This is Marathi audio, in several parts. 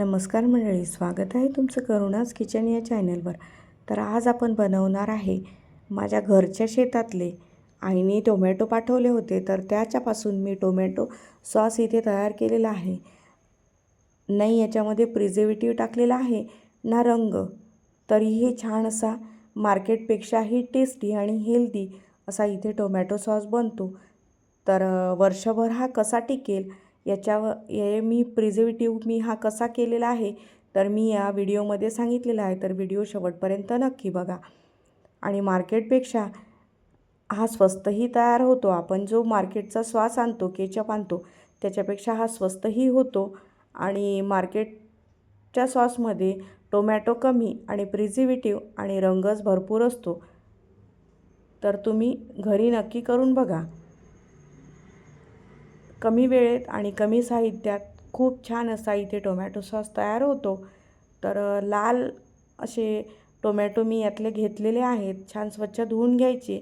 नमस्कार मंडळी, स्वागत आहे तुमचं करुणाज किचन या चॅनलवर। तर आज आपण बनवणार आहे माझ्या घरच्या शेतातले आईने टोमॅटो पाठवले होते, तर त्याच्यापासून मी टोमॅटो सॉस इथे तयार केलेला आहे। नाही याच्यामध्ये प्रिझर्वेटिव्ह टाकलेला आहे ना रंग, तरीही छान असा मार्केटपेक्षाही टेस्टी आणि हेल्दी असा इथे टोमॅटो सॉस बनतो। तर वर्षभर हा कसा टिकेल मी प्रिझर्वेटिव्ह हा कसा केलेला आहे तर मी या व्हिडिओमध्ये सांगितलेला आहे। तर व्हिडिओ शेवटपर्यंत नक्की बघा। आणि मार्केटपेक्षा हा स्वस्तही तयार होतो। आपण जो मार्केटचा सॉस आणतो, केचप आणतो, त्याच्यापेक्षा हा स्वस्तही होतो। आणि मार्केटच्या सॉसमध्ये टोमॅटो कमी आणि प्रिझर्वेटिव्ह आणि रंगच भरपूर असतो। तर तुम्ही घरी नक्की करून बघा। कमी वेळेत आणि कमी साहित्यात खूप छान असा इथे टोमॅटो सॉस तयार होतो। तर लाल असे टोमॅटो मी यातले घेतलेले आहेत, छान स्वच्छ धुवून घ्यायचे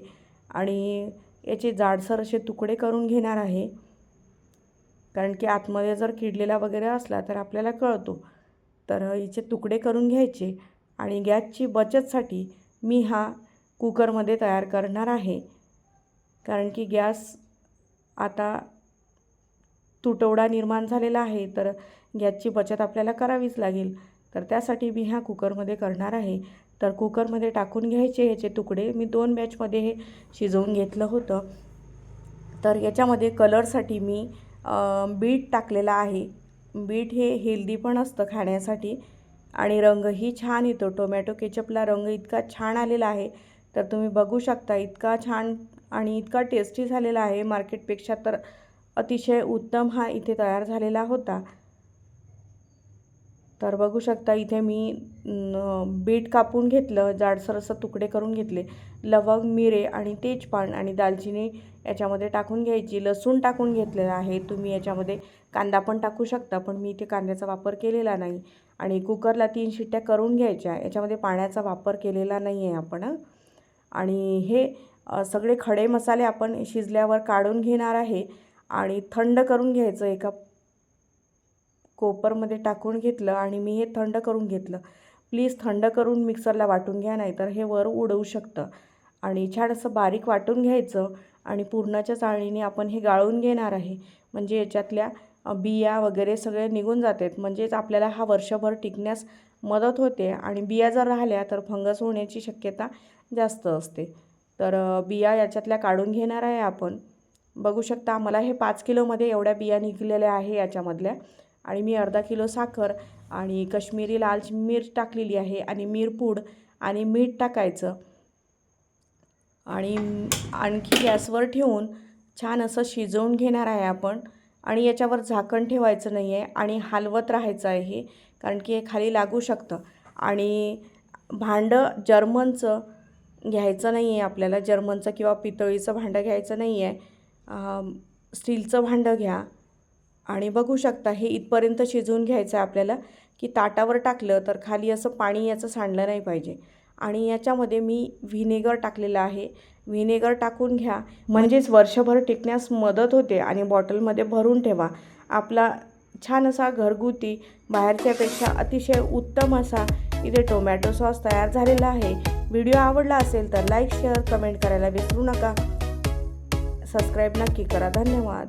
आणि याचे जाडसर असे तुकडे करून घेणार आहे, कारण की आतमध्ये जर किडलेला वगैरे असला तर आपल्याला कळतो। तर याचे तुकडे करून घ्यायचे आणि गॅसची बचतसाठी मी हा कुकरमध्ये तयार करणार आहे, कारण की गॅस आता तुटवडा निर्माण झालेला आहे, तर गॅसची बचत आपल्याला करावीच लागेल। तर त्यासाठी मी हा कुकरमध्ये करणार आहे। तर कुकरमध्ये टाकून घ्यायचे याचे तुकडे। मी 2 बॅचमध्ये हे शिजवून घेतलं होतं। तर याच्यामध्ये कलरसाठी मी बीट टाकलेला आहे। बीट हे हेल्दी पण असतं खाण्यासाठी आणि रंगही छान येतो। टोमॅटो केचपला रंग इतका छान आलेला आहे, तर तुम्ही बघू शकता, इतका छान आणि इतका टेस्टी झालेला आहे। मार्केटपेक्षा तर अतिशय उत्तम हा इथे तयार झालेला होता। तर बघू शकता इथे मी बीट कापून घेतलं, जाडसर असं तुकडे करून घेतले। लवंग, मिरे आणि तेजपान आणि दालचिनी याच्यामध्ये टाकून घ्यायची। लसूण टाकून घेतलेला आहे। तुम्ही याच्यामध्ये कांदा पण टाकू शकता, पण मी इथे कांद्याचा वापर केलेला नाही। आणि कुकरला 3 शिट्ट्या करून घ्यायच्या। याच्यामध्ये पाण्याचा वापर केलेला नाही आहे आपण। आणि हे सगळे खडे मसाले आपण शिजल्यावर काढून घेणार आहे आणि थंड करून घ्यायचं। एका कोपरमध्ये टाकून घेतलं आणि मी हे थंड करून घेतलं। प्लीज थंड करून मिक्सरला वाटून घ्या, नाहीतर हे वर उडवू शकतं। आणि छान असं बारीक वाटून घ्यायचं आणि पुरणाच्या चाळणीने आपण हे गाळून घेणार आहे, म्हणजे याच्यातल्या बिया वगैरे सगळे निघून जातात। म्हणजेच आपल्याला हा वर्षभर टिकण्यास मदत होते आणि बिया जर राहिल्या तर फंगस होण्याची शक्यता जास्त असते। तर बिया याच्यातल्या काढून घेणार आहे आपण। बघू शकता, मला हे 5 किलोमध्ये एवढ्या बिया निघलेल्या आहे याच्यामधल्या। आणि मी अर्धा किलो साखर आणि कश्मीरी लाल मिर्च टाकलेली आहे आणि मिरपूड आणि मीठ टाकायचं आणि आणखी गॅसवर ठेवून छान असं शिजवून घेणार आहे आपण। आणि याच्यावर झाकण ठेवायचं नाही आहे आणि हलवत राहायचं आहे, कारण की हे खाली लागू शकतं। आणि भांडं जर्मनचं घ्यायचं नाही आहे आपल्याला, जर्मनचं किंवा पितळीचं भांडं घ्यायचं नाही आहे, स्टीलचं भांडं घ्या। आणि बघू शकता हे इथपर्यंत शिजवून घ्यायचं आहे आपल्याला, की ताटावर टाकलं तर खाली असं पाणी याचं सांडलं नाही पाहिजे। आणि याच्यामध्ये मी व्हिनेगर टाकलेलं आहे। व्हिनेगर टाकून घ्या, म्हणजेच वर्षभर टिकण्यास मदत होते। आणि बॉटलमध्ये भरून ठेवा। आपला छान असा घरगुती, बाहेरच्यापेक्षा अतिशय उत्तम असा इथे टोमॅटो सॉस तयार झालेला आहे। व्हिडिओ आवडला असेल तर लाईक, शेअर, कमेंट करायला विसरू नका। सबस्क्राईब नक्की करा। धन्यवाद।